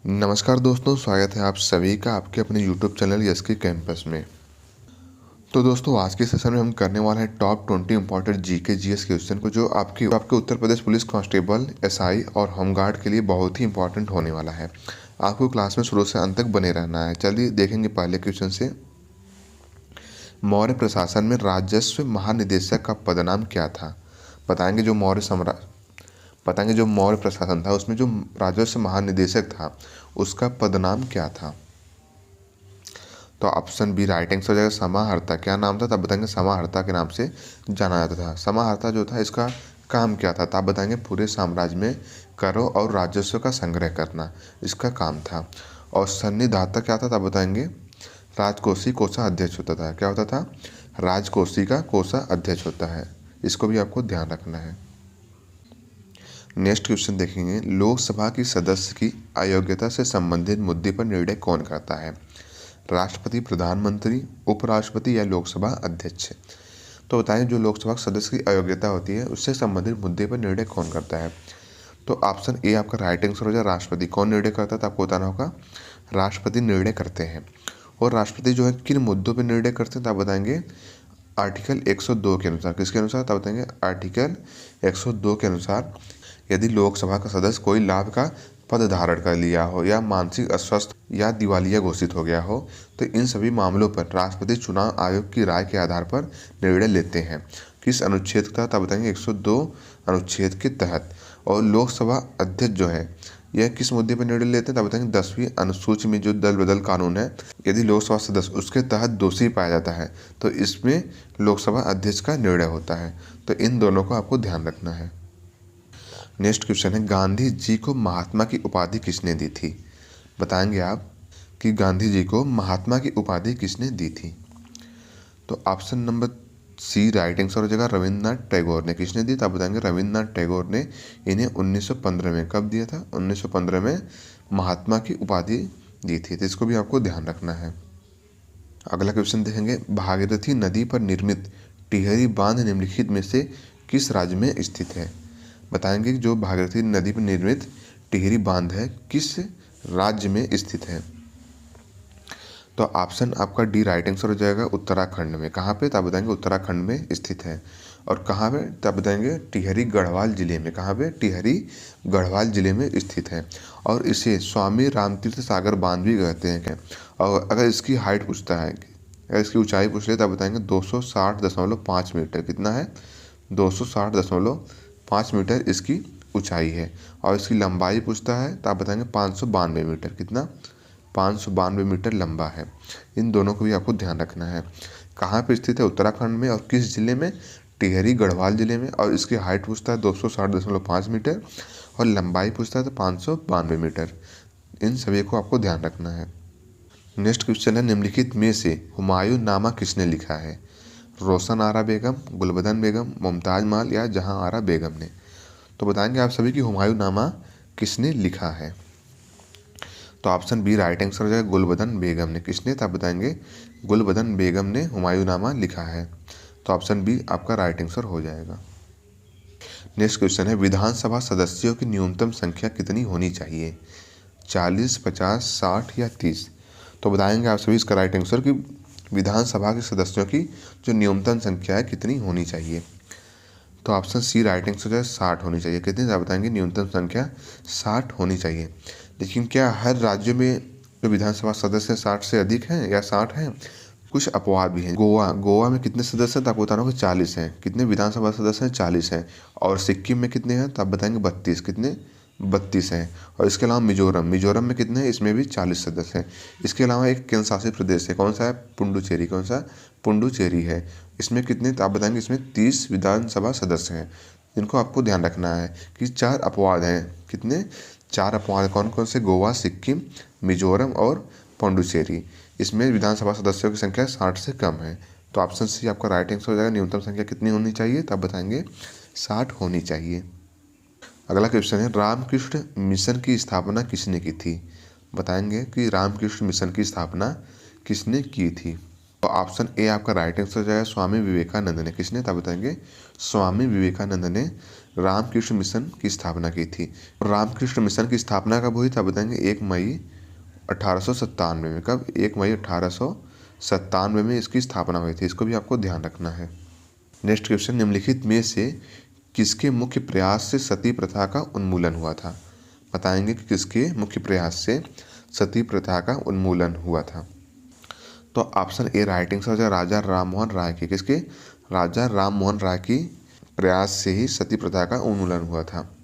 नमस्कार दोस्तों, स्वागत है आप सभी का आपके अपने यूट्यूब चैनल यस के कैंपस में। तो दोस्तों, आज के सेशन में हम करने वाले हैं top 20 important GK GS question को, जो आपके Uttar Pradesh police constable, SI और होमगार्ड के लिए बहुत ही इंपॉर्टेंट होने वाला है। आपको क्लास में शुरू से अंत तक बने रहना है। चलिए देखेंगे पहले क्वेश्चन से। मौर्य प्रशासन में राजस्व महानिदेशक का पदनाम क्या था? बताएंगे जो मौर्य प्रशासन था उसमें जो राजस्व महानिदेशक था उसका पदनाम क्या था? तो ऑप्शन बी राइट आंसर हो जाएगा समाहर्ता। क्या नाम था? तब बताएंगे समाहर्ता के नाम से जाना जाता था। समाहर्ता जो था इसका काम क्या था? तब बताएंगे पूरे साम्राज्य में करों और राजस्व का संग्रह करना इसका काम था। और सन्निधाता क्या था? तब बताएंगे राजकोषीय कोषाध्यक्ष होता था। क्या होता था? राजकोषीय का कोषाध्यक्ष होता है। इसको भी आपको ध्यान रखना है। नेक्स्ट क्वेश्चन देखेंगे, लोकसभा की सदस्य की अयोग्यता से संबंधित मुद्दे पर निर्णय कौन करता है? राष्ट्रपति, प्रधानमंत्री, उपराष्ट्रपति या लोकसभा अध्यक्ष? तो बताएं जो लोकसभा सदस्य की अयोग्यता होती है उससे संबंधित मुद्दे पर निर्णय कौन करता है? तो ऑप्शन ए आपका राइट आंसर हो जाए राष्ट्रपति। कौन निर्णय करता है? तो आपको बताना होगा राष्ट्रपति निर्णय करते हैं। और राष्ट्रपति जो है किन मुद्दों पर निर्णय करते हैं? तो आप बताएंगे आर्टिकल 102 के अनुसार। किसके अनुसार? तब बताएंगे आर्टिकल 102 के अनुसार। यदि लोकसभा का सदस्य कोई लाभ का पद धारण कर लिया हो या मानसिक अस्वस्थ या दिवालिया घोषित हो गया हो तो इन सभी मामलों पर राष्ट्रपति चुनाव आयोग की राय के आधार पर निर्णय लेते हैं। किस अनुच्छेद का? तब बताएंगे 102 अनुच्छेद के तहत। और लोकसभा अध्यक्ष जो है यह किस मुद्दे पर निर्णय लेते हैं? तब बताएंगे 10वीं अनुसूची में जो दल बदल कानून है, यदि लोकसभा सदस्य उसके तहत दोषी पाया जाता है तो इसमें लोकसभा अध्यक्ष का निर्णय होता है। तो इन दोनों को आपको ध्यान रखना है। नेक्स्ट क्वेश्चन है, गांधी जी को महात्मा की उपाधि किसने दी थी? बताएंगे आप कि गांधी जी को महात्मा की उपाधि किसने दी थी? तो option number C right answer हो जाएगा रविंद्रनाथ टैगोर ने। किसने दी? तो आप बताएंगे रविंद्रनाथ टैगोर ने इन्हें 1915 में। कब दिया था? 1915 में महात्मा की उपाधि दी थी। तो इसको भी आपको ध्यान रखना है। अगला क्वेश्चन देखेंगे, भागीरथी नदी पर निर्मित टिहरी बांध निम्नलिखित में से किस राज्य में स्थित है? बताएंगे कि जो भागीरथी नदी पर निर्मित टिहरी बांध है किस राज्य में स्थित है? तो ऑप्शन आपका डी राइट आंसर हो जाएगा उत्तराखंड में। कहाँ पे? तब बताएंगे उत्तराखंड में स्थित है। और कहाँ पे? तब बताएंगे टिहरी गढ़वाल जिले में। कहाँ पे? टिहरी गढ़वाल जिले में स्थित है। और इसे स्वामी रामतीर्थ सागर बांध भी कहते हैं क्या? और अगर इसकी हाइट पूछता है, अगर इसकी ऊंचाई पूछ ले, तब बताएंगे 260.5 मीटर। कितना है? 260.5 मीटर इसकी ऊंचाई है। और इसकी लंबाई पूछता है तो आप बताएंगे 592 मीटर। कितना? 592 मीटर लंबा है। इन दोनों को भी आपको ध्यान रखना है। कहाँ पे स्थित है? उत्तराखंड में। और किस जिले में? टिहरी गढ़वाल जिले में। और इसकी हाइट पूछता है 260.5 मीटर और लंबाई पूछता है तो 592 मीटर। इन सभी को आपको ध्यान रखना है। नेक्स्ट क्वेश्चन है, निम्नलिखित में से हुमायूं नामा किसने लिखा है? रोशन आरा बेगम, गुलबदन बेगम, मुमताज महल या जहां आरा बेगम ने? तो बताएंगे आप सभी कि हुमायूं नामा किसने लिखा है? तो ऑप्शन बी राइट आंसर हो जाएगा गुलबदन बेगम ने। किसने? तब बताएंगे गुलबदन बेगम ने हुमायूंनामा लिखा है। तो ऑप्शन बी आपका राइट आंसर हो जाएगा। नेक्स्ट क्वेश्चन है, विधानसभा सदस्यों की न्यूनतम संख्या कितनी होनी चाहिए? 40, 50, 60 या 30? तो बताएंगे आप सभी इसका राइट आंसर कि विधानसभा के सदस्यों की जो न्यूनतम संख्या है कितनी होनी चाहिए? तो ऑप्शन सी राइट आंसर है 60 होनी चाहिए। कितनी? आप बताएंगे न्यूनतम संख्या 60 होनी चाहिए। लेकिन क्या हर राज्य में जो विधानसभा सदस्य 60 से अधिक हैं या 60 हैं? कुछ अपवाद भी हैं। गोवा में कितने सदस्य हैं? तो आपको बताना होगा 40 हैं। कितने विधानसभा सदस्य हैं? 40 हैं। और सिक्किम में कितने हैं? तो आप बताएंगे 32। कितने? 32 हैं। और इसके अलावा मिजोरम में कितने हैं? इसमें भी 40 सदस्य हैं। इसके अलावा एक केंद्र शासित प्रदेश है, कौन सा है? पुडुचेरी। कौन सा? पुडुचेरी है। इसमें कितने? तो आप बताएंगे इसमें 30 विधानसभा सदस्य हैं। इनको आपको ध्यान रखना है कि 4 अपवाद हैं। कितने? 4 अपवाद। कौन कौन से? गोवा, सिक्किम, मिजोरम और पुडुचेरी। इसमें विधानसभा सदस्यों की संख्या 60 से कम है। तो ऑप्शन सी आपका राइट आंसर हो जाएगा। न्यूनतम संख्या कितनी होनी चाहिए? तब बताएंगे 60 होनी चाहिए। अगला क्वेश्चन है, रामकृष्ण मिशन की स्थापना किसने की थी? बताएंगे कि रामकृष्ण मिशन की स्थापना किसने की थी? तो ऑप्शन ए आपका राइट आंसर हो जाएगा स्वामी विवेकानंद ने। किसने था बताएंगे? स्वामी विवेकानंद ने रामकृष्ण मिशन की स्थापना की थी। रामकृष्ण मिशन की स्थापना कब हुई था बताएंगे? 1 मई 1897 में। कब? 1 मई 1897 में इसकी स्थापना हुई थी। इसको भी आपको ध्यान रखना है। नेक्स्ट क्वेश्चन, निम्नलिखित में से किसके मुख्य प्रयास से सती प्रथा का उन्मूलन हुआ था? बताएंगे कि किसके मुख्य प्रयास से सती प्रथा का उन्मूलन हुआ था। तो ऑप्शन ए राइट आंसर हो जाएगा राजा राममोहन राय के। किसके? राजा राममोहन राय की प्रयास से ही सती प्रथा का उन्मूलन हुआ था।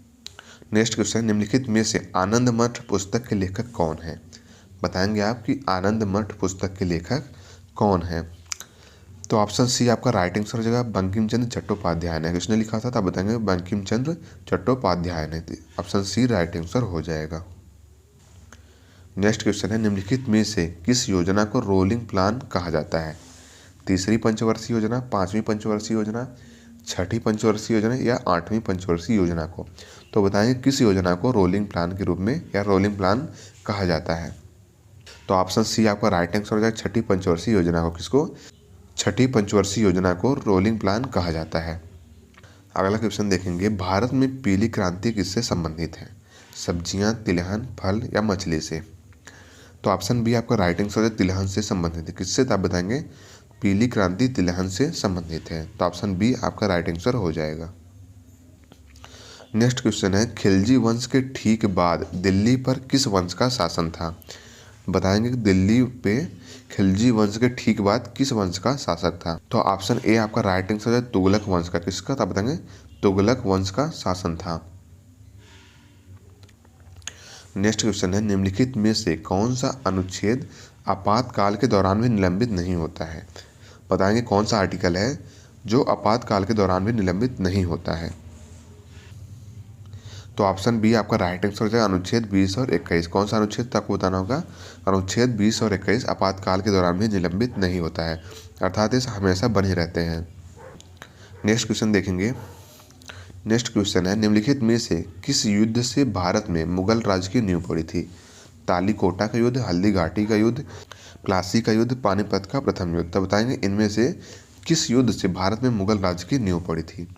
नेक्स्ट क्वेश्चन, निम्नलिखित में से आनंद मठ पुस्तक के लेखक कौन है? बताएंगे आप कि आनंद मठ पुस्तक के लेखक कौन है? तो ऑप्शन सी आपका राइट आंसर हो जाएगा बंकिम चंद्र चट्टोपाध्याय ने। किसने लिखा था? तब बताएंगे बंकिम चंद्र चट्टोपाध्याय ने। ऑप्शन सी राइट आंसर हो जाएगा। नेक्स्ट क्वेश्चन है, निम्नलिखित में से किस योजना को रोलिंग प्लान कहा जाता है? तीसरी पंचवर्षीय योजना, पांचवी पंचवर्षीय योजना, छठी पंचवर्षीय योजना या आठवीं पंचवर्षीय योजना को? तो बताएंगे किस योजना को रोलिंग प्लान के रूप में या रोलिंग प्लान कहा जाता है? तो ऑप्शन सी आपका राइट आंसर हो जाएगा छठी पंचवर्षीय योजना को। किसको? छठी पंचवर्षीय योजना को रोलिंग प्लान कहा जाता है। अगला क्वेश्चन देखेंगे, भारत में पीली क्रांति किससे संबंधित है? सब्जियां, तिलहन, फल या मछली से? तो ऑप्शन बी आपका राइट आंसर है तिलहन से संबंधित है। किससे? आप बताएंगे पीली क्रांति तिलहन से संबंधित है। तो ऑप्शन बी आपका राइट आंसर हो जाएगा। नेक्स्ट क्वेश्चन है, खिलजी वंश के ठीक बाद दिल्ली पर किस वंश का शासन था? बताएंगे कि दिल्ली पे खिलजी वंश के ठीक बाद किस वंश का शासक था? तो ऑप्शन ए आपका राइट आंसर है तुगलक वंश का। किसका था बताएंगे? तुगलक वंश का शासन था। नेक्स्ट क्वेश्चन है, निम्नलिखित में से कौन सा अनुच्छेद आपातकाल के दौरान भी निलंबित नहीं होता है? बताएंगे कौन सा आर्टिकल है जो आपातकाल के दौरान भी निलंबित नहीं होता है? तो ऑप्शन बी आपका राइट आंसर हो जाएगा अनुच्छेद 20 और 21। कौन सा अनुच्छेद तक बताना होगा? अनुच्छेद 20 और 21 आपातकाल के दौरान भी निलंबित नहीं होता है, अर्थात ये हमेशा बने रहते हैं। नेक्स्ट क्वेश्चन देखेंगे। नेक्स्ट क्वेश्चन है, निम्नलिखित में से किस युद्ध से भारत में मुगल राज की नींव पड़ी थी? तालीकोटा का युद्ध, हल्दी घाटी का युद्ध, प्लासी का युद्ध, पानीपत का प्रथम युद्ध? तो बताएंगे इनमें से किस युद्ध से भारत में मुगल राज की नींव पड़ी थी?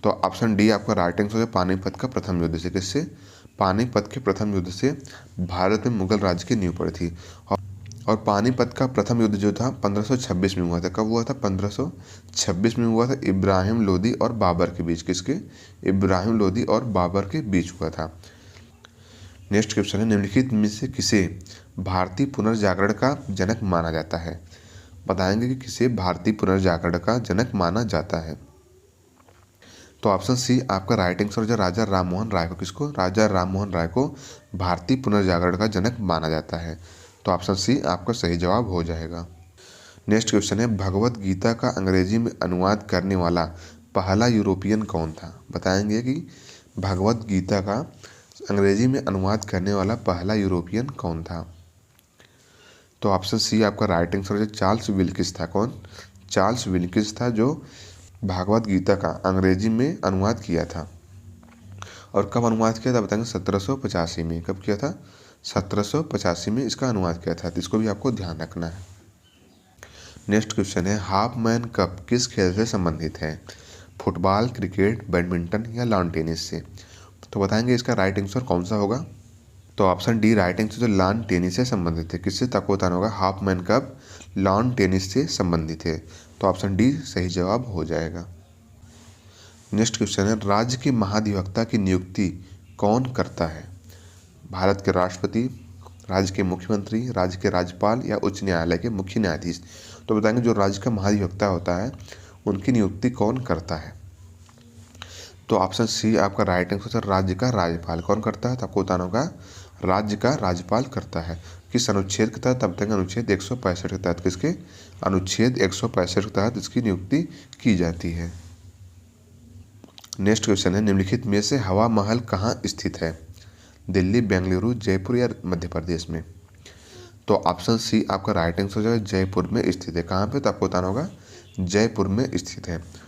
तो ऑप्शन डी आपका राइट आंसर है पानीपत का प्रथम युद्ध से। किससे? पानीपत के प्रथम युद्ध से भारत में मुगल राज की नींव पड़ी थी। और पानीपत का प्रथम युद्ध जो था 1526 में हुआ था। कब हुआ था? 1526 में हुआ था। इब्राहिम लोदी और बाबर के बीच। किसके? इब्राहिम लोदी और बाबर के बीच हुआ था। नेक्स्ट क्वेश्चन है, निम्नलिखित में से किसे भारतीय पुनर्जागरण का जनक माना जाता है? बताएंगे कि किसे भारतीय पुनर्जागरण का जनक माना जाता है? तो ऑप्शन सी आपका राइट आंसर हो जाए राजा राममोहन राय को। किसको? राजा राममोहन राय को भारतीय पुनर्जागरण का जनक माना जाता है। तो ऑप्शन सी आपका सही जवाब हो जाएगा। नेक्स्ट क्वेश्चन है, भगवत गीता का अंग्रेजी में अनुवाद करने वाला पहला यूरोपियन कौन था? बताएंगे कि भगवत गीता का अंग्रेजी में अनुवाद करने वाला पहला यूरोपियन कौन था? तो ऑप्शन सी आपका राइट आंसर हो जाए चार्ल्स विल्किस था। कौन? चार्ल्स विल्किस था जो भागवत गीता का अंग्रेजी में अनुवाद किया था। और कब अनुवाद किया था बताएंगे? 1785 में। कब किया था? 1785 में इसका अनुवाद किया था। तो इसको भी आपको ध्यान रखना है। नेक्स्ट क्वेश्चन है, हाफ मैन कप किस खेल से संबंधित है? फुटबॉल, क्रिकेट, बैडमिंटन या लॉन टेनिस से? तो बताएंगे इसका राइट आंसर कौन सा होगा? तो ऑप्शन डी राइट आंसर जो लॉन टेनिस से संबंधित है। किससे तक बताना होगा? Half man cup lawn tennis से संबंधित है। तो ऑप्शन डी सही जवाब हो जाएगा। नेक्स्ट क्वेश्चन है, राज्य के महाधिवक्ता की नियुक्ति कौन करता है? भारत के राष्ट्रपति, राज्य के मुख्यमंत्री, राज्य के राज्यपाल या उच्च न्यायालय के मुख्य न्यायाधीश? तो बताएंगे जो राज्य का महाधिवक्ता होता है उनकी नियुक्ति कौन करता है? तो ऑप्शन सी आपका राइट आंसर है राज्य का राज्यपाल। कौन करता है? तो आपको बताना होगा राज्य का राज्यपाल करता है। किस अनुच्छेद के तहत? तब तक अनुच्छेद 165 के तहत। किसके? अनुच्छेद 165 के तहत इसकी नियुक्ति की जाती है। नेक्स्ट क्वेश्चन है, निम्नलिखित में से हवा महल कहाँ स्थित है? दिल्ली, बेंगलुरु, जयपुर या मध्य प्रदेश में? तो ऑप्शन सी आपका राइट आंसर हो जाएगा जयपुर में स्थित है। कहाँ पे? तो आपको बताना होगा जयपुर में स्थित है।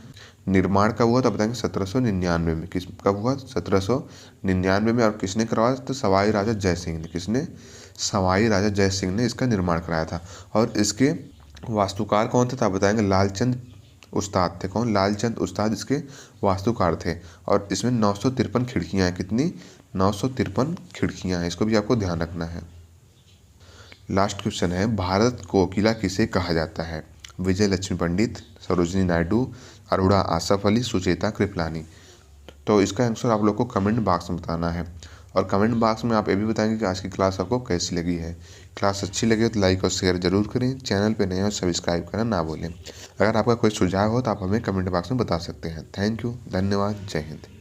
निर्माण कब हुआ? तो बताएंगे 1799 में। किस कब हुआ? 1799 में। और किसने करवाया? तो सवाई राजा जय सिंह ने। किसने? सवाई राजा जय सिंह ने इसका निर्माण कराया था। और इसके वास्तुकार कौन थे तो आप बताएंगे लालचंद उस्ताद थे। कौन? लालचंद उस्ताद इसके वास्तुकार थे। और इसमें 953 खिड़कियाँ हैं। कितनी? 953 खिड़कियाँ हैं। इसको भी आपको ध्यान रखना है। लास्ट क्वेश्चन है, भारत कोकिला किसे कहा जाता है? विजय लक्ष्मी पंडित, सरोजिनी नायडू, अरोड़ा आसफ अली, सुचेता कृपलानी। तो इसका आंसर आप लोग को कमेंट बॉक्स में बताना है। और कमेंट बॉक्स में आप ये भी बताएंगे कि आज की क्लास आपको कैसी लगी है। क्लास अच्छी लगे तो लाइक और शेयर जरूर करें। चैनल पे नए हो सब्सक्राइब करना ना भूलें। अगर आपका कोई सुझाव हो तो आप हमें कमेंट बॉक्स में बता सकते हैं। थैंक यू, धन्यवाद, जय हिंद।